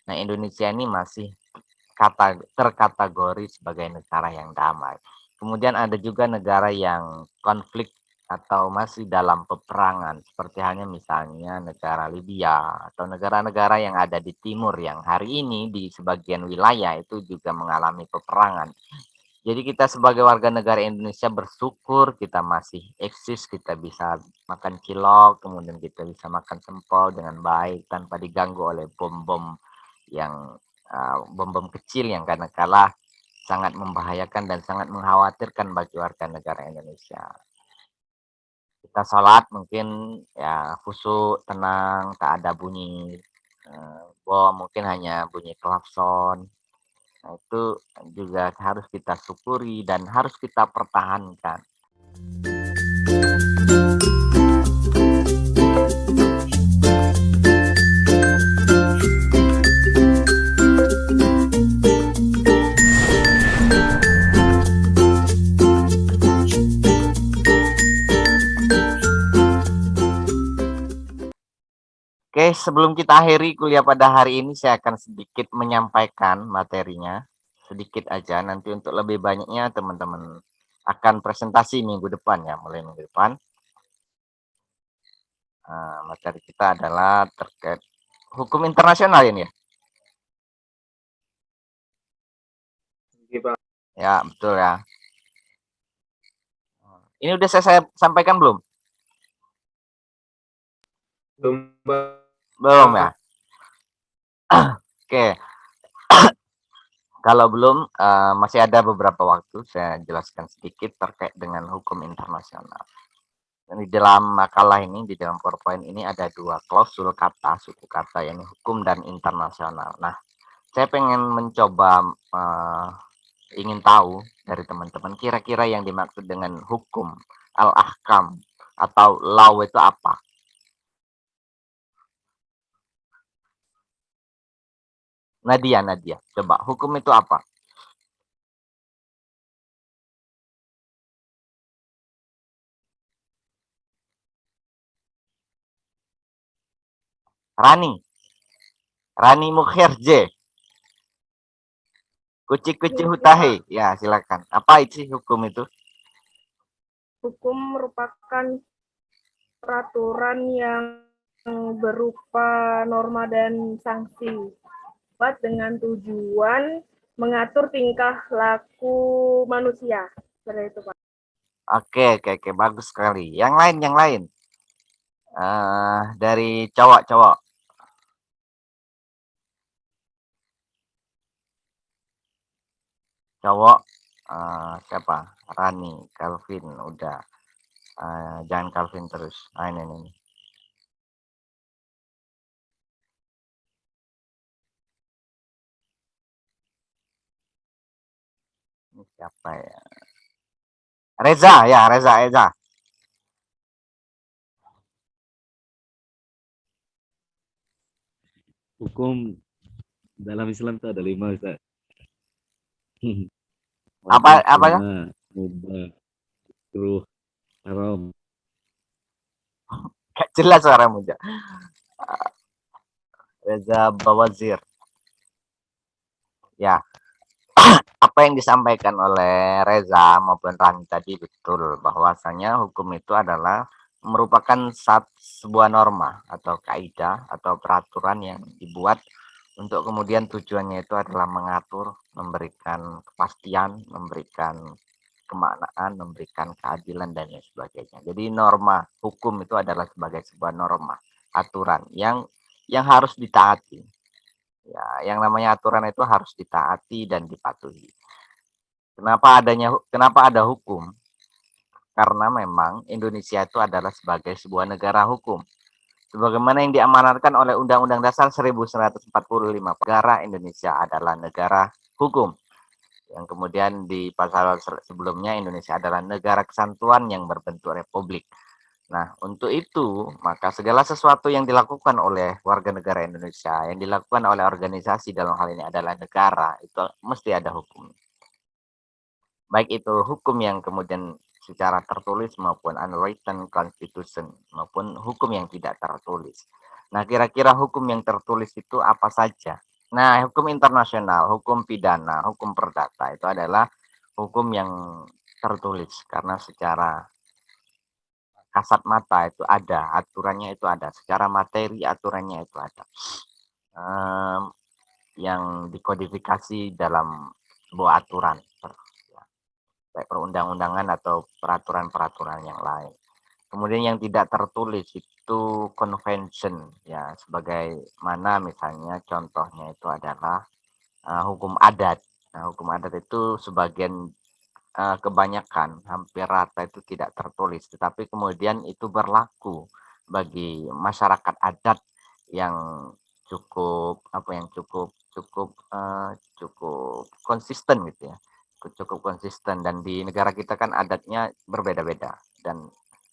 Nah, Indonesia ini masih terkategori sebagai negara yang damai. Kemudian ada juga negara yang konflik atau masih dalam peperangan, seperti hanya misalnya negara Libya atau negara-negara yang ada di timur yang hari ini di sebagian wilayah itu juga mengalami peperangan. Jadi kita sebagai warga negara Indonesia bersyukur kita masih eksis, kita bisa makan cilok, kemudian kita bisa makan sempol dengan baik tanpa diganggu oleh bom-bom yang bom-bom kecil yang kadang-kala sangat membahayakan dan sangat mengkhawatirkan bagi warga negara Indonesia. Kita sholat mungkin ya khusyuk, tenang, tak ada bunyi bom, mungkin hanya bunyi klakson. Nah, itu juga harus kita syukuri dan harus kita pertahankan. Oke, sebelum kita akhiri kuliah pada hari ini, saya akan sedikit menyampaikan materinya. Sedikit aja, nanti untuk lebih banyaknya teman-teman akan presentasi minggu depan ya, mulai minggu depan. Materi kita adalah terkait hukum internasional ini ya. Oke, Pak. Ya, betul ya. Ini udah saya sampaikan belum? Belum, Belum ya? Pak. Oke, kalau belum, masih ada beberapa waktu saya jelaskan sedikit terkait dengan hukum internasional. Di dalam makalah ini, di dalam PowerPoint ini ada dua klausul kata, suku kata, yakni hukum dan internasional. Nah, saya pengen mencoba ingin tahu dari teman-teman kira-kira yang dimaksud dengan hukum, al-ahkam, atau law itu apa? Nadia, coba hukum itu apa? Rani, Rani Mukherjee, Kuci-kuci Ya, hutahe. Pak. Ya, silakan. Apa itu hukum itu? Hukum merupakan peraturan yang berupa norma dan sanksi buat dengan tujuan mengatur tingkah laku manusia. Seperti itu, Pak. Oke, bagus sekali. Yang lain. Dari cowok-cowok. Cowok, siapa? Rani, Calvin, udah. Jangan Calvin terus. Ini. Ini siapa ya? Reza. Hukum dalam Islam itu ada 5, Ustaz. Apa Wajib, apanya? sunnah, mubah, makruh, haram. Gak jelas suaramu, Ja. Reza Bawazir. Ya, apa yang disampaikan oleh Reza maupun Rani tadi betul bahwasanya hukum itu adalah merupakan sebuah norma atau kaidah atau peraturan yang dibuat untuk kemudian tujuannya itu adalah mengatur, memberikan kepastian, memberikan kemaknaan, memberikan keadilan dan lain sebagainya. Jadi norma hukum itu adalah sebagai sebuah norma, aturan yang harus ditaati. Ya, yang namanya aturan itu harus ditaati dan dipatuhi. Kenapa ada hukum? Karena memang Indonesia itu adalah sebagai sebuah negara hukum. Sebagaimana yang diamanatkan oleh Undang-Undang Dasar 1945, negara Indonesia adalah negara hukum. Yang kemudian di pasal sebelumnya Indonesia adalah negara kesatuan yang berbentuk republik. Nah, untuk itu, maka segala sesuatu yang dilakukan oleh warga negara Indonesia, yang dilakukan oleh organisasi dalam hal ini adalah negara, itu mesti ada hukum. Baik itu hukum yang kemudian secara tertulis maupun unwritten constitution maupun hukum yang tidak tertulis. Nah, kira-kira hukum yang tertulis itu apa saja? Nah, hukum internasional, hukum pidana, hukum perdata itu adalah hukum yang tertulis karena secara kasat mata itu ada, aturannya itu ada, secara materi aturannya itu ada. Em, yang dikodifikasi dalam sebuah aturan, ya, baik perundang-undangan atau peraturan-peraturan yang lain. Kemudian yang tidak tertulis itu convention, ya, sebagaimana misalnya contohnya itu adalah hukum adat. Nah, hukum adat itu sebagian kebanyakan hampir rata itu tidak tertulis, tetapi kemudian itu berlaku bagi masyarakat adat yang cukup apa yang cukup cukup cukup konsisten gitu ya, cukup konsisten. Dan di negara kita kan adatnya berbeda-beda, dan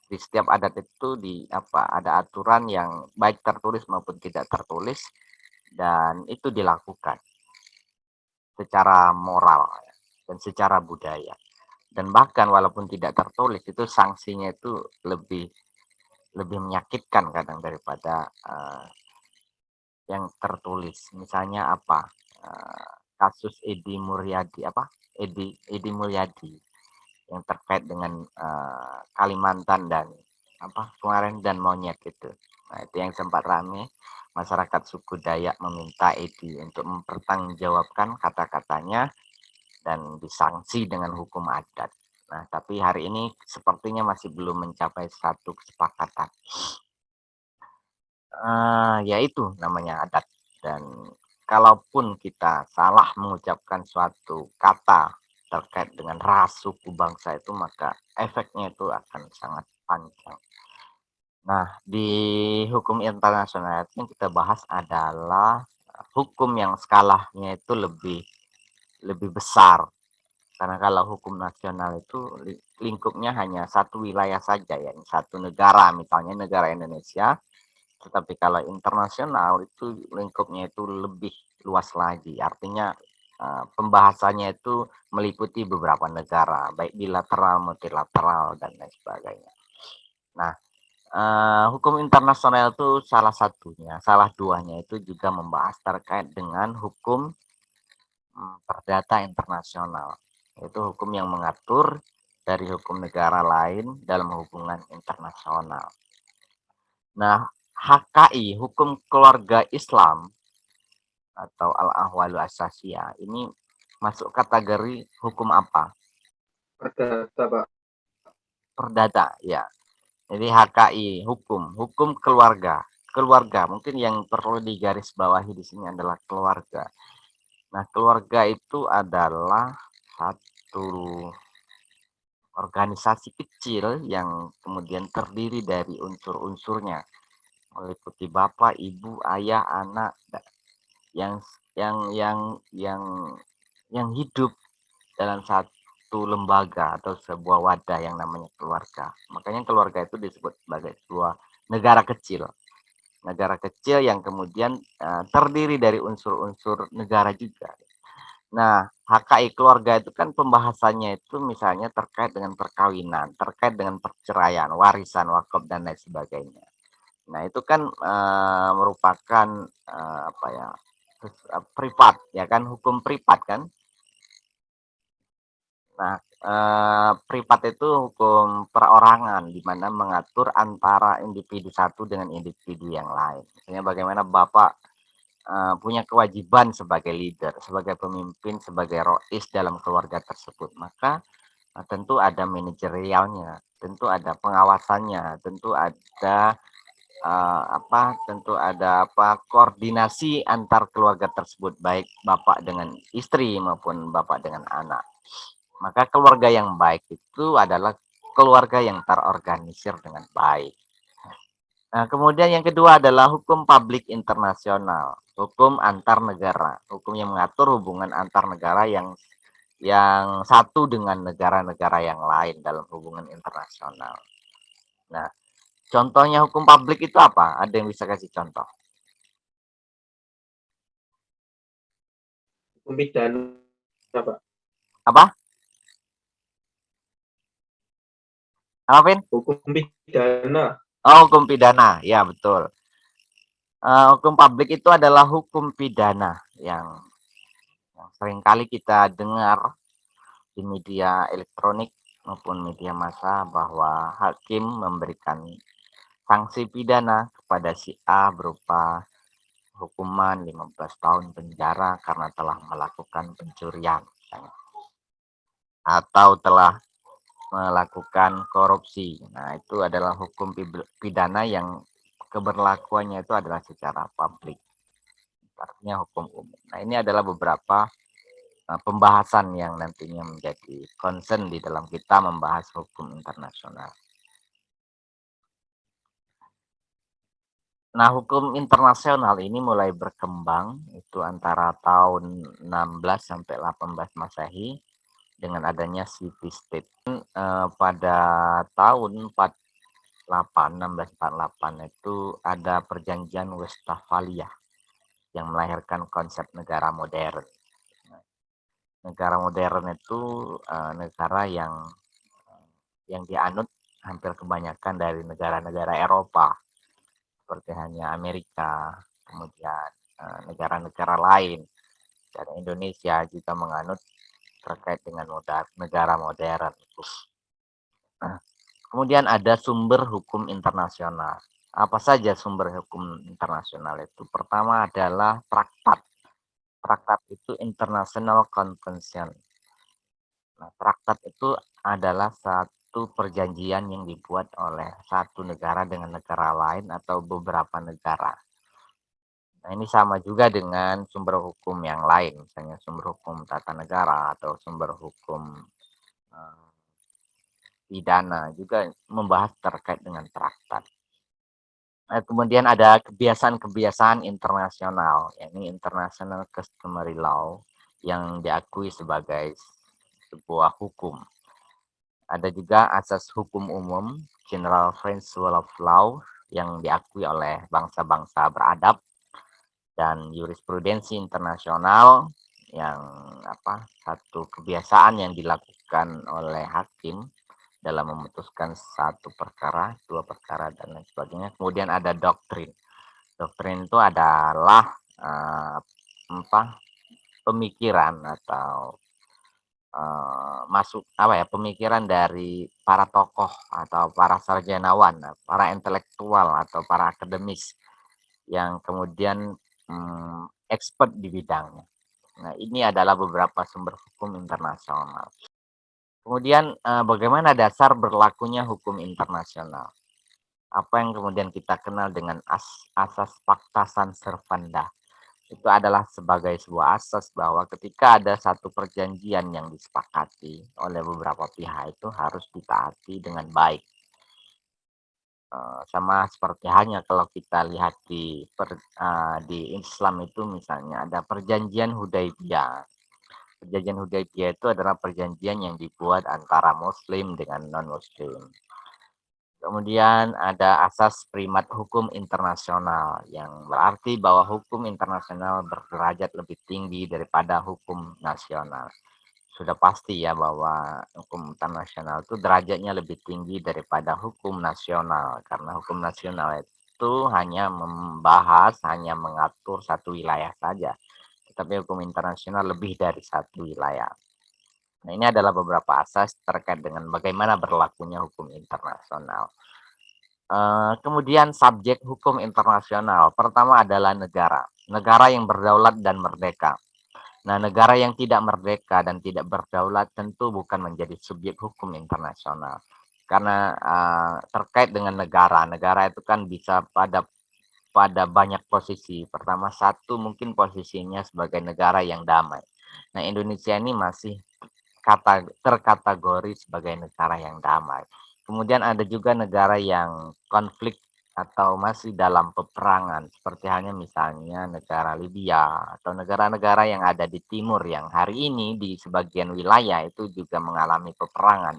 di setiap adat itu ada aturan yang baik tertulis maupun tidak tertulis, dan itu dilakukan secara moral ya, dan secara budaya. Dan bahkan walaupun tidak tertulis itu sanksinya itu lebih lebih menyakitkan kadang daripada yang tertulis. Misalnya apa? Kasus Edi Mulyadi Edi Mulyadi yang terkait dengan Kalimantan dan kemarin dan monyet itu. Nah, itu yang sempat rame. Masyarakat suku Dayak meminta Edi untuk mempertanggungjawabkan kata-katanya dan disanksi dengan hukum adat. Nah, tapi hari ini sepertinya masih belum mencapai satu kesepakatan. Ya itu namanya adat. Dan kalaupun kita salah mengucapkan suatu kata terkait dengan ras, suku, bangsa itu, maka efeknya itu akan sangat panjang. Nah, di hukum internasional yang kita bahas adalah hukum yang skalanya itu lebih lebih besar. Karena kalau hukum nasional itu lingkupnya hanya satu wilayah saja, ya, satu negara, misalnya negara Indonesia. Tetapi kalau internasional itu lingkupnya itu lebih luas lagi. Artinya pembahasannya itu meliputi beberapa negara, baik bilateral, multilateral, dan lain sebagainya. Nah, hukum internasional itu salah duanya itu juga membahas terkait dengan hukum perdata internasional. Itu hukum yang mengatur dari hukum negara lain dalam hubungan internasional. Nah, HKI, hukum keluarga Islam atau Al-Ahwalu Asasiyah, ini masuk kategori hukum apa? Perdata, Pak. Perdata, ya. Jadi HKI, hukum keluarga. Keluarga, mungkin yang perlu digarisbawahi di sini adalah keluarga. Nah, keluarga itu adalah satu organisasi kecil yang kemudian terdiri dari unsur-unsurnya, meliputi bapak, ibu, ayah, anak, yang yang yang yang yang hidup dalam satu lembaga atau sebuah wadah yang namanya keluarga. Makanya keluarga itu disebut sebagai sebuah negara kecil. Negara kecil yang kemudian terdiri dari unsur-unsur negara juga. Nah, HKI keluarga itu kan pembahasannya itu misalnya terkait dengan perkawinan, terkait dengan perceraian, warisan, wakaf, dan lain sebagainya. Nah, itu kan merupakan privat, ya kan, hukum privat kan. Nah, privat itu hukum perorangan di mana mengatur antara individu satu dengan individu yang lain. Misalnya bagaimana Bapak punya kewajiban sebagai leader, sebagai pemimpin, sebagai rois dalam keluarga tersebut, maka tentu ada manajerialnya, tentu ada pengawasannya, tentu ada koordinasi antar keluarga tersebut, baik bapak dengan istri maupun bapak dengan anak. Maka keluarga yang baik itu adalah keluarga yang terorganisir dengan baik. Nah, kemudian yang kedua adalah hukum publik internasional, hukum antar negara, hukum yang mengatur hubungan antar negara yang satu dengan negara-negara yang lain dalam hubungan internasional. Nah, contohnya hukum publik itu apa? Ada yang bisa kasih contoh? Hukum pidana, Pak. Apa? Apa, Vin? Hukum pidana. Oh, hukum pidana. Ya, betul. Hukum publik itu adalah hukum pidana yang seringkali kita dengar di media elektronik maupun media massa bahwa hakim memberikan sanksi pidana kepada si A berupa hukuman 15 tahun penjara karena telah melakukan pencurian misalnya, atau telah melakukan korupsi. Nah, itu adalah hukum pidana yang keberlakuannya itu adalah secara publik, artinya hukum umum. Nah, ini adalah beberapa pembahasan yang nantinya menjadi concern di dalam kita membahas hukum internasional. Nah, hukum internasional ini mulai berkembang itu antara tahun 16 sampai 18 Masehi dengan adanya city state. Pada tahun 1648 itu ada perjanjian Westphalia yang melahirkan konsep negara modern. Negara modern itu negara yang dianut hampir kebanyakan dari negara-negara Eropa seperti hanya Amerika, kemudian negara-negara lain, dan Indonesia juga menganut terkait dengan negara modern. Nah, kemudian ada sumber hukum internasional. Apa saja sumber hukum internasional itu? Pertama adalah traktat. Traktat itu International Convention. Nah, traktat itu adalah satu perjanjian yang dibuat oleh satu negara dengan negara lain atau beberapa negara. Nah, ini sama juga dengan sumber hukum yang lain, misalnya sumber hukum tata negara atau sumber hukum eh, pidana juga membahas terkait dengan traktat. Kemudian ada kebiasaan-kebiasaan internasional, yakni International Customary Law yang diakui sebagai sebuah hukum. Ada juga asas hukum umum, General Principle of Law, yang diakui oleh bangsa-bangsa beradab, dan jurisprudensi internasional yang satu kebiasaan yang dilakukan oleh hakim dalam memutuskan satu perkara, dua perkara, dan lain sebagainya. Kemudian ada doktrin. Doktrin itu adalah pemikiran atau pemikiran dari para tokoh atau para sarjanawan, para intelektual atau para akademis yang kemudian expert di bidangnya. Nah, ini adalah beberapa sumber hukum internasional. Kemudian bagaimana dasar berlakunya hukum internasional? Apa yang kemudian kita kenal dengan asas pacta sunt servanda. Itu adalah sebagai sebuah asas bahwa ketika ada satu perjanjian yang disepakati oleh beberapa pihak itu harus ditaati dengan baik. Sama seperti hanya kalau kita lihat di Islam itu misalnya ada perjanjian Hudaibiyah. Perjanjian Hudaibiyah itu adalah perjanjian yang dibuat antara Muslim dengan non-Muslim. Kemudian ada asas primat hukum internasional yang berarti bahwa hukum internasional berderajat lebih tinggi daripada hukum nasional. Sudah pasti ya bahwa hukum internasional itu derajatnya lebih tinggi daripada hukum nasional karena hukum nasional itu hanya membahas, hanya mengatur satu wilayah saja. Tetapi hukum internasional lebih dari satu wilayah. Nah, ini adalah beberapa asas terkait dengan bagaimana berlakunya hukum internasional. Kemudian subjek hukum internasional. Pertama adalah negara. Negara yang berdaulat dan merdeka. Nah, negara yang tidak merdeka dan tidak berdaulat tentu bukan menjadi subjek hukum internasional. Karena terkait dengan negara, negara itu kan bisa pada banyak posisi. Pertama, satu mungkin posisinya sebagai negara yang damai. Nah, Indonesia ini masih terkategori sebagai negara yang damai. Kemudian ada juga negara yang konflik atau masih dalam peperangan, seperti hanya misalnya negara Libya atau negara-negara yang ada di timur yang hari ini di sebagian wilayah itu juga mengalami peperangan.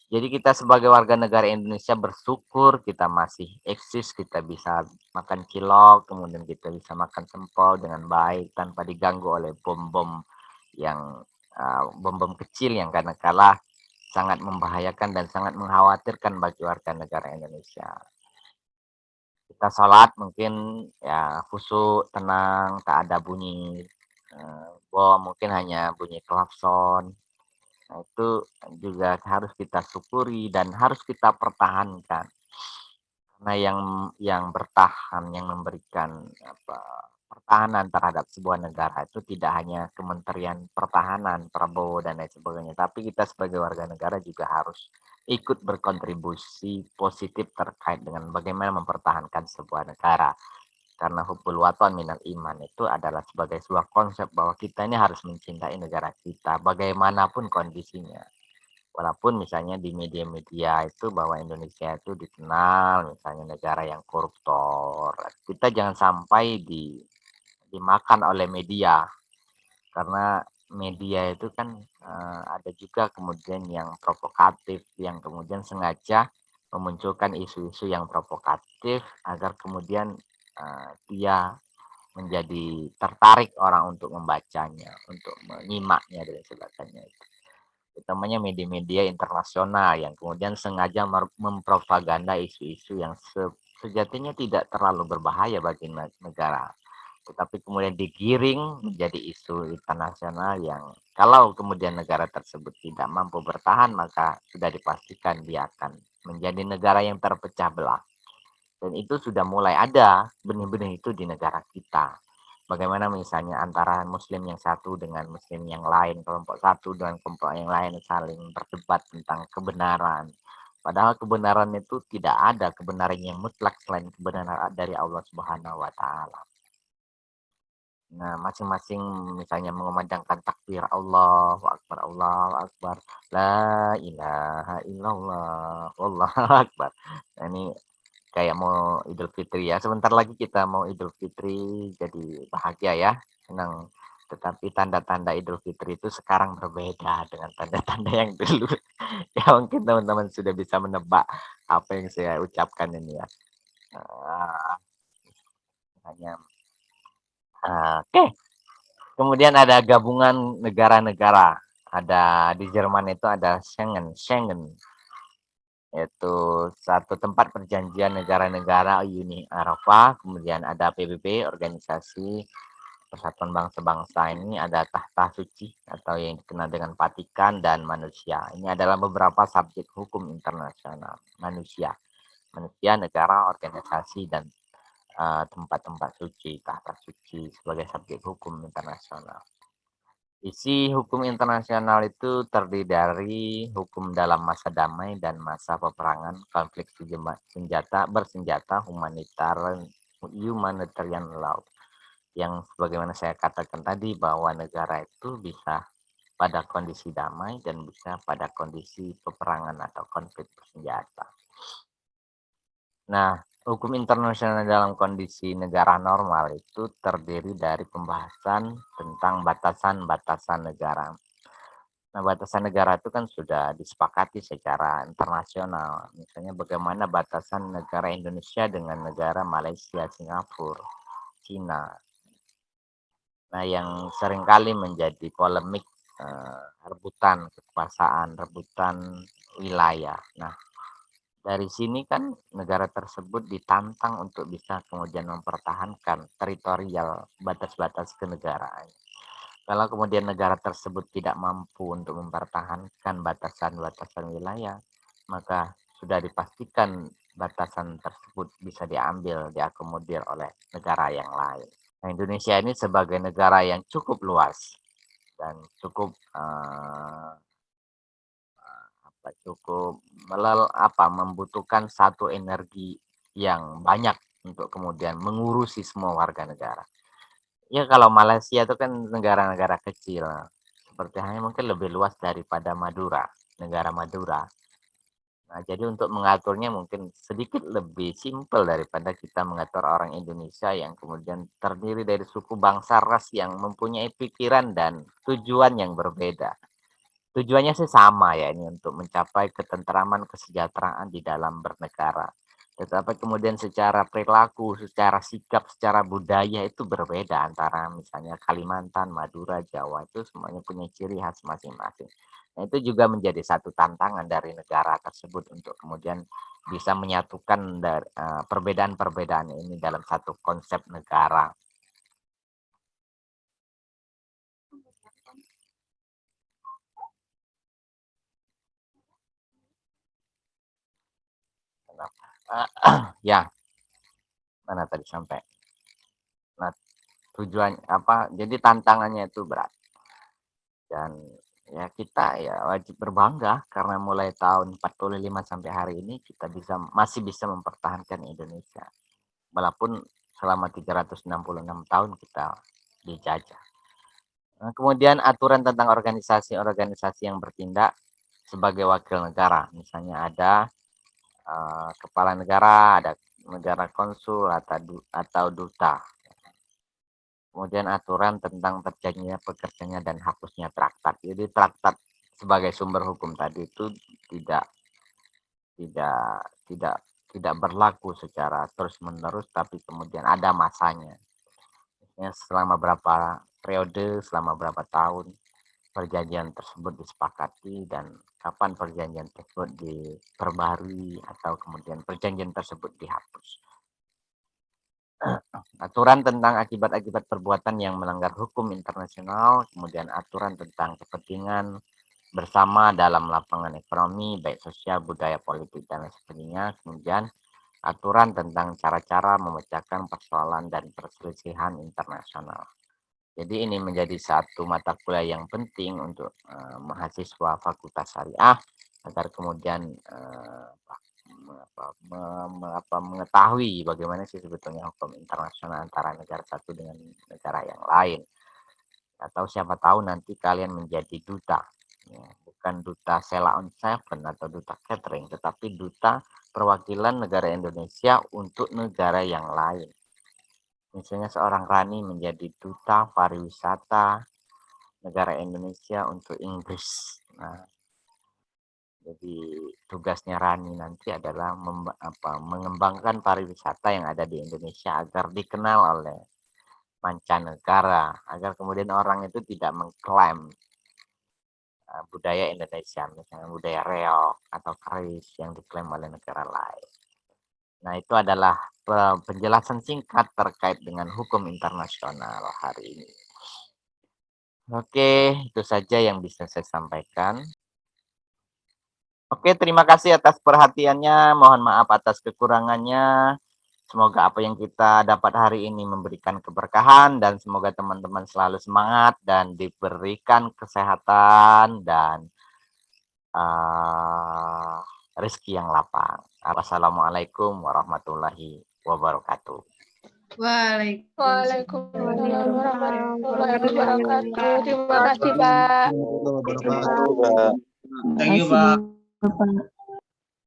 Jadi kita sebagai warga negara Indonesia bersyukur kita masih eksis, kita bisa makan cilok, kemudian kita bisa makan sempol dengan baik tanpa diganggu oleh bom-bom yang bom-bom kecil yang kadang-kala sangat membahayakan dan sangat mengkhawatirkan bagi warga negara Indonesia. Kita sholat mungkin ya khusyuk, tenang, tak ada bunyi bom, mungkin hanya bunyi klakson. Nah, itu juga harus kita syukuri dan harus kita pertahankan. Karena yang bertahan, yang memberikan apa, pertahanan terhadap sebuah negara itu tidak hanya Kementerian Pertahanan, Prabowo dan lain sebagainya, tapi kita sebagai warga negara juga harus ikut berkontribusi positif terkait dengan bagaimana mempertahankan sebuah negara. Karena hubbul waton minal iman itu adalah sebagai sebuah konsep bahwa kita ini harus mencintai negara kita bagaimanapun kondisinya. Walaupun misalnya di media-media itu bahwa Indonesia itu dikenal misalnya negara yang koruptor, kita jangan sampai dimakan oleh media karena media itu kan ada juga kemudian yang provokatif yang kemudian sengaja memunculkan isu-isu yang provokatif agar kemudian dia menjadi tertarik orang untuk membacanya, untuk menyimaknya dan sebagainya. Utamanya media-media internasional yang kemudian sengaja mempropaganda isu-isu yang sejatinya tidak terlalu berbahaya bagi negara. Tetapi kemudian digiring menjadi isu internasional yang kalau kemudian negara tersebut tidak mampu bertahan, maka sudah dipastikan dia akan menjadi negara yang terpecah belah. Dan itu sudah mulai ada benih-benih itu di negara kita. Bagaimana misalnya antara muslim yang satu dengan muslim yang lain, kelompok satu dengan kelompok yang lain saling berdebat tentang kebenaran. Padahal kebenaran itu tidak ada kebenaran yang mutlak selain kebenaran dari Allah Subhanahu wa taala. Nah, masing-masing misalnya mengumandangkan takbir Allahu Akbar, Allahu Akbar, la ilaha illallah, Allahu Akbar. Nah, ini kayak mau Idul Fitri ya. Sebentar lagi kita mau Idul Fitri, jadi bahagia ya, senang. Tetapi tanda-tanda Idul Fitri itu sekarang berbeda dengan tanda-tanda yang dulu. Ya mungkin teman-teman sudah bisa menebak apa yang saya ucapkan ini ya. Hanya oke. Kemudian ada gabungan negara-negara. Ada di Jerman itu ada Schengen, Schengen yaitu satu tempat perjanjian negara-negara Uni Eropa, kemudian ada PBB, Organisasi Persatuan Bangsa-Bangsa, ini ada tahta suci atau yang dikenal dengan Vatikan dan manusia. Ini adalah beberapa subjek hukum internasional manusia. Manusia, negara, organisasi, dan tempat-tempat suci, tahta suci sebagai subjek hukum internasional. Isi hukum internasional itu terdiri dari hukum dalam masa damai dan masa peperangan, konflik bersenjata, humanitarian law. Yang sebagaimana saya katakan tadi bahwa negara itu bisa pada kondisi damai dan bisa pada kondisi peperangan atau konflik bersenjata. Nah, hukum internasional dalam kondisi negara normal itu terdiri dari pembahasan tentang batasan-batasan negara. Nah, batasan negara itu kan sudah disepakati secara internasional. Misalnya bagaimana batasan negara Indonesia dengan negara Malaysia, Singapura, Cina. Nah, yang seringkali menjadi polemik rebutan kekuasaan, rebutan wilayah. Nah, dari sini kan negara tersebut ditantang untuk bisa kemudian mempertahankan teritorial batas-batas kenegaraan. Kalau kemudian negara tersebut tidak mampu untuk mempertahankan batasan-batasan wilayah, maka sudah dipastikan batasan tersebut bisa diambil, diakomodir oleh negara yang lain. Nah, Indonesia ini sebagai negara yang cukup luas dan cukup membutuhkan satu energi yang banyak untuk kemudian mengurusi semua warga negara. Ya kalau Malaysia itu kan negara-negara kecil, seperti hanya mungkin lebih luas daripada Madura, negara Madura. Nah, jadi untuk mengaturnya mungkin sedikit lebih simpel daripada kita mengatur orang Indonesia yang kemudian terdiri dari suku bangsa ras yang mempunyai pikiran dan tujuan yang berbeda. Tujuannya sih sama ya ini untuk mencapai ketentraman kesejahteraan di dalam bernegara. Tetapi kemudian secara perilaku, secara sikap, secara budaya itu berbeda antara misalnya Kalimantan, Madura, Jawa itu semuanya punya ciri khas masing-masing. Nah, itu juga menjadi satu tantangan dari negara tersebut untuk kemudian bisa menyatukan perbedaan-perbedaan ini dalam satu konsep negara. Ya, mana tadi sampai? Nah, tujuan apa? Jadi tantangannya itu berat. Dan ya kita ya wajib berbangga karena mulai tahun 45 sampai hari ini kita masih bisa mempertahankan Indonesia. Walaupun selama 366 tahun kita dijajah. Nah, kemudian aturan tentang organisasi-organisasi yang bertindak sebagai wakil negara. Misalnya ada kepala negara, ada negara konsul atau duta. Kemudian aturan tentang terjadinya, pekerjanya, dan hapusnya traktat. Jadi traktat sebagai sumber hukum tadi itu tidak tidak tidak tidak berlaku secara terus-menerus, tapi kemudian ada masanya. Ya, selama berapa periode, selama berapa tahun perjanjian tersebut disepakati dan kapan perjanjian tersebut diperbarui atau kemudian perjanjian tersebut dihapus. Aturan tentang akibat-akibat perbuatan yang melanggar hukum internasional, kemudian aturan tentang kepentingan bersama dalam lapangan ekonomi, baik sosial, budaya, politik, dan lain sebagainya. Kemudian aturan tentang cara-cara memecahkan persoalan dan perselisihan internasional. Jadi ini menjadi satu mata kuliah yang penting untuk mahasiswa Fakultas Syariah agar kemudian mengetahui bagaimana sih sebetulnya hukum internasional antara negara satu dengan negara yang lain. Atau siapa tahu nanti kalian menjadi duta, ya, bukan duta Sheila on Seven atau duta catering, tetapi duta perwakilan negara Indonesia untuk negara yang lain. Misalnya seorang Rani menjadi duta pariwisata negara Indonesia untuk Inggris. Nah, jadi tugasnya Rani nanti adalah mengembangkan pariwisata yang ada di Indonesia agar dikenal oleh mancanegara, agar kemudian orang itu tidak mengklaim budaya Indonesia, misalnya budaya reok atau keris yang diklaim oleh negara lain. Nah, itu adalah penjelasan singkat terkait dengan hukum internasional hari ini. Oke, itu saja yang bisa saya sampaikan. Oke, terima kasih atas perhatiannya. Mohon maaf atas kekurangannya. Semoga apa yang kita dapat hari ini memberikan keberkahan dan semoga teman-teman selalu semangat dan diberikan kesehatan dan rezeki yang lapang. Wassalamualaikum warahmatullahi wabarakatuh. Waalaikumsalam warahmatullahi wabarakatuh. Terima kasih, Pak. Warahmatullahi wabarakatuh. Thank you, Pak. Bapak.